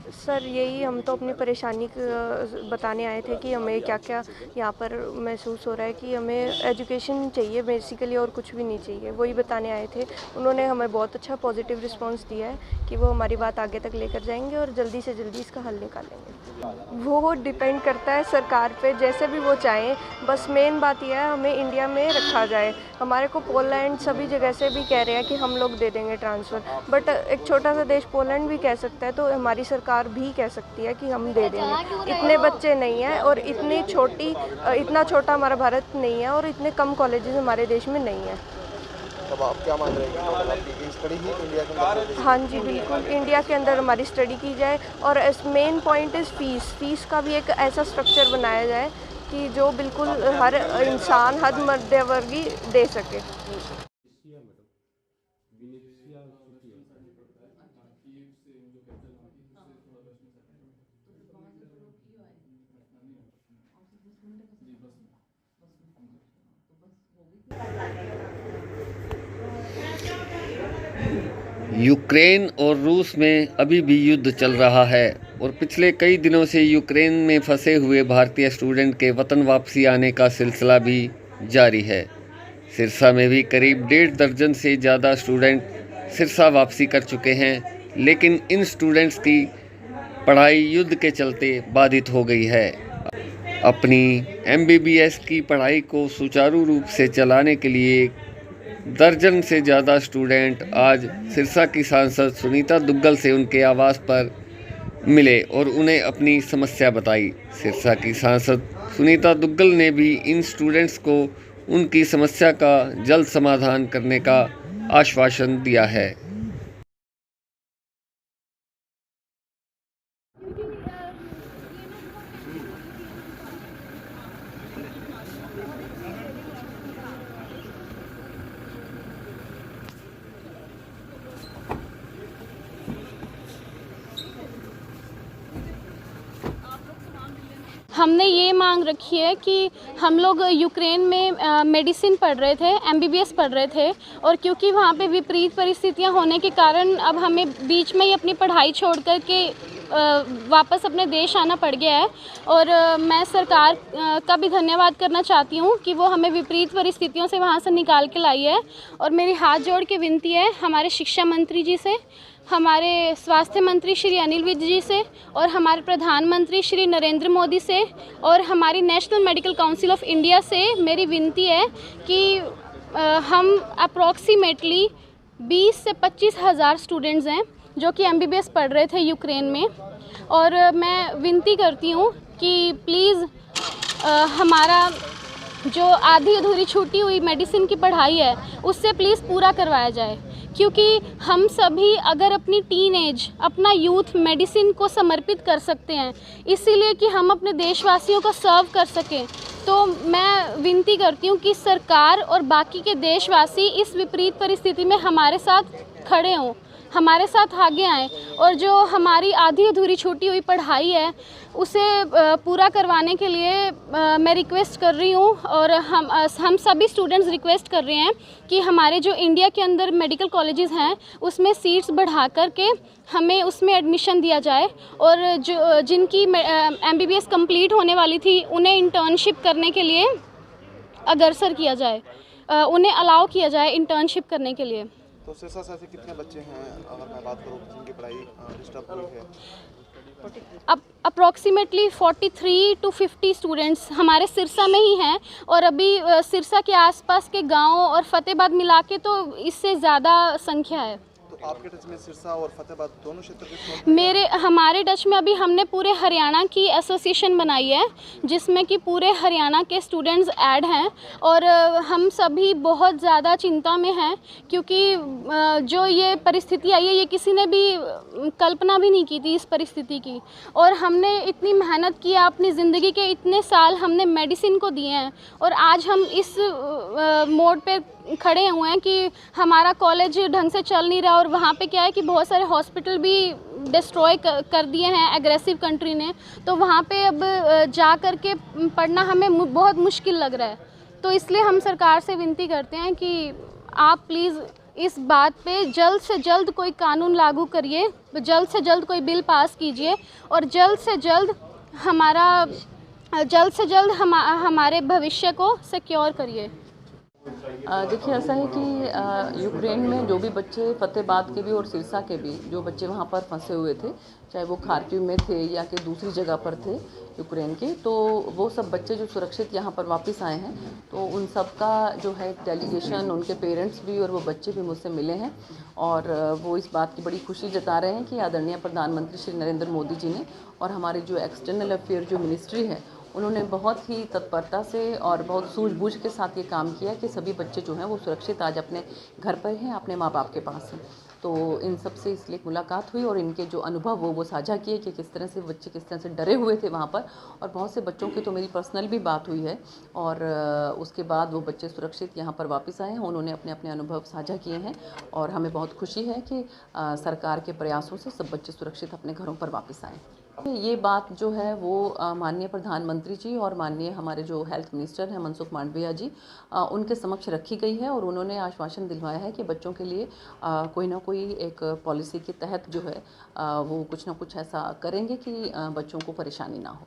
Sir यही हम तो अपनी परेशानी बताने आए थे कि हमें क्या क्या यहाँ पर महसूस हो रहा है कि हमें एजुकेशन चाहिए बेसिकली और कुछ भी नहीं चाहिए, वही बताने आए थे। उन्होंने हमें बहुत अच्छा पॉजिटिव रिस्पांस दिया है कि वो हमारी बात आगे तक लेकर जाएंगे और जल्दी से जल्दी इसका हल निकालेंगे। वो डिपेंड करता है सरकार पे, जैसे भी वो चाहें। बस मेन बात यह है हमें इंडिया में रखा जाए। हमारे को पोलैंड सभी जगह से भी कह रहे हैं कि हम लोग दे देंगे ट्रांसफ़र, बट एक छोटा सा देश पोलैंड भी कह सकता है, तो हमारी सरकार भी कह सकती है कि हम दे देंगे। इतने बच्चे नहीं हैं और इतना छोटा हमारा भारत नहीं है और इतने कम कॉलेजेस हमारे देश में नहीं है। तब आप क्या मान रहे हैं कि स्टडी ही इंडिया के अंदर? हाँ जी बिल्कुल, इंडिया के अंदर हमारी स्टडी की जाए और मेन पॉइंट इज़ फीस का भी एक ऐसा स्ट्रक्चर बनाया जाए कि जो बिल्कुल हर इंसान, हर मध्यवर्गीय दे सके। यूक्रेन और रूस में अभी भी युद्ध चल रहा है और पिछले कई दिनों से यूक्रेन में फंसे हुए भारतीय स्टूडेंट के वतन वापसी आने का सिलसिला भी जारी है। सिरसा में भी करीब 1.5 दर्जन से ज़्यादा स्टूडेंट सिरसा वापसी कर चुके हैं, लेकिन इन स्टूडेंट्स की पढ़ाई युद्ध के चलते बाधित हो गई है। अपनी MBBS की पढ़ाई को सुचारू रूप से चलाने के लिए दर्जन से ज़्यादा स्टूडेंट आज सिरसा की सांसद सुनीता दुग्गल से उनके आवास पर मिले और उन्हें अपनी समस्या बताई। सिरसा की सांसद सुनीता दुग्गल ने भी इन स्टूडेंट्स को उनकी समस्या का जल्द समाधान करने का आश्वासन दिया है। हमने ये मांग रखी है कि हम लोग यूक्रेन में मेडिसिन पढ़ रहे थे, MBBS पढ़ रहे थे, और क्योंकि वहाँ पे विपरीत परिस्थितियाँ होने के कारण अब हमें बीच में ही अपनी पढ़ाई छोड़ कर के वापस अपने देश आना पड़ गया है। और मैं सरकार का भी धन्यवाद करना चाहती हूँ कि वो हमें विपरीत परिस्थितियों से वहाँ से निकाल के लाई है। और मेरी हाथ जोड़ के विनती है हमारे शिक्षा मंत्री जी से, हमारे स्वास्थ्य मंत्री श्री अनिल विज जी से, और हमारे प्रधानमंत्री श्री नरेंद्र मोदी से, और हमारी national medical council of India से मेरी विनती है कि हम अप्रॉक्सीमेटली 20 से 25 हज़ार स्टूडेंट्स हैं जो कि MBBS पढ़ रहे थे यूक्रेन में। और मैं विनती करती हूँ कि प्लीज़ हमारा जो आधी अधूरी छूटी हुई मेडिसिन की पढ़ाई है उससे प्लीज़ पूरा करवाया जाए, क्योंकि हम सभी अगर अपनी टीनेज, अपना यूथ मेडिसिन को समर्पित कर सकते हैं इसीलिए कि हम अपने देशवासियों को सर्व कर सकें, तो मैं विनती करती हूँ कि सरकार और बाकी के देशवासी इस विपरीत परिस्थिति में हमारे साथ खड़े हों, हमारे साथ आगे आएँ, और जो हमारी आधी अधूरी छूटी हुई पढ़ाई है उसे पूरा करवाने के लिए मैं रिक्वेस्ट कर रही हूँ। और हम सभी स्टूडेंट्स रिक्वेस्ट कर रहे हैं कि हमारे जो इंडिया के अंदर मेडिकल कॉलेजेस हैं उसमें सीट्स बढ़ा कर के हमें उसमें एडमिशन दिया जाए, और जो जिनकी MBBS कंप्लीट होने वाली थी उन्हें इंटर्नशिप करने के लिए अग्रसर किया जाए, उन्हें अलाउ किया जाए इंटर्नशिप करने के लिए। तो सिरसा से ऐसे कितने बच्चे हैं अगर मैं बात करूँ जिनकी पढ़ाई डिस्टर्ब हुई है? अब अप्रॉक्सीमेटली 43 to 50 स्टूडेंट्स हमारे सिरसा में ही हैं, और अभी सिरसा के आसपास के गांव और फतेहाबाद मिला के तो इससे ज़्यादा संख्या है। तो आपके टच में सिरसा और फतेहाबाद दोनों क्षेत्र के हमारे टच में अभी हमने पूरे हरियाणा की एसोसिएशन बनाई है जिसमें कि पूरे हरियाणा के स्टूडेंट्स ऐड हैं, और हम सभी बहुत ज़्यादा चिंता में हैं क्योंकि जो ये परिस्थिति आई है ये किसी ने भी कल्पना भी नहीं की थी इस परिस्थिति की। और हमने इतनी मेहनत की, अपनी ज़िंदगी के इतने साल हमने मेडिसिन को दिए हैं, और आज हम इस मोड़ पे खड़े हुए हैं कि हमारा कॉलेज ढंग से चल नहीं रहा, और वहाँ पे क्या है कि बहुत सारे हॉस्पिटल भी डिस्ट्रॉय कर दिए हैं एग्रेसिव कंट्री ने, तो वहाँ पे अब जा कर के पढ़ना हमें बहुत मुश्किल लग रहा है। तो इसलिए हम सरकार से विनती करते हैं कि आप प्लीज़ इस बात पे जल्द से जल्द कोई कानून लागू करिए, जल्द से जल्द कोई बिल पास कीजिए और जल्द से जल्द हमारे भविष्य को सिक्योर करिए। देखिए ऐसा है कि यूक्रेन में जो भी बच्चे फतेहाबाद के भी और सिरसा के भी जो बच्चे वहाँ पर फंसे हुए थे, चाहे वो खार्किव में थे या कि दूसरी जगह पर थे यूक्रेन के, तो वो सब बच्चे जो सुरक्षित यहाँ पर वापस आए हैं, तो उन सब का जो है डेलीगेशन, उनके पेरेंट्स भी और वो बच्चे भी मुझसे मिले हैं और वो इस बात की बड़ी खुशी जता रहे हैं कि आदरणीय प्रधानमंत्री श्री नरेंद्र मोदी जी ने और हमारी जो एक्सटर्नल अफेयर जो मिनिस्ट्री है, उन्होंने बहुत ही तत्परता से और बहुत सूझबूझ के साथ ये काम किया कि सभी बच्चे जो हैं वो सुरक्षित आज अपने घर पर हैं, अपने माँ बाप के पास हैं। तो इन सब से इसलिए मुलाकात हुई और इनके जो अनुभव वो साझा किए कि किस तरह से बच्चे किस तरह से डरे हुए थे वहाँ पर, और बहुत से बच्चों की तो मेरी पर्सनल भी बात हुई है और उसके बाद वो बच्चे सुरक्षित यहाँ पर वापस आए हैं। उन्होंने अपने अपने अनुभव साझा किए हैं और हमें बहुत खुशी है कि सरकार के प्रयासों से सब बच्चे सुरक्षित अपने घरों पर वापस आए। ये बात जो है वो माननीय प्रधानमंत्री जी और माननीय हमारे जो हेल्थ मिनिस्टर हैं मनसुख मांडविया जी, उनके समक्ष रखी गई है और उन्होंने आश्वासन दिलवाया है कि बच्चों के लिए कोई ना कोई एक पॉलिसी के तहत जो है वो कुछ ना कुछ ऐसा करेंगे कि बच्चों को परेशानी ना हो।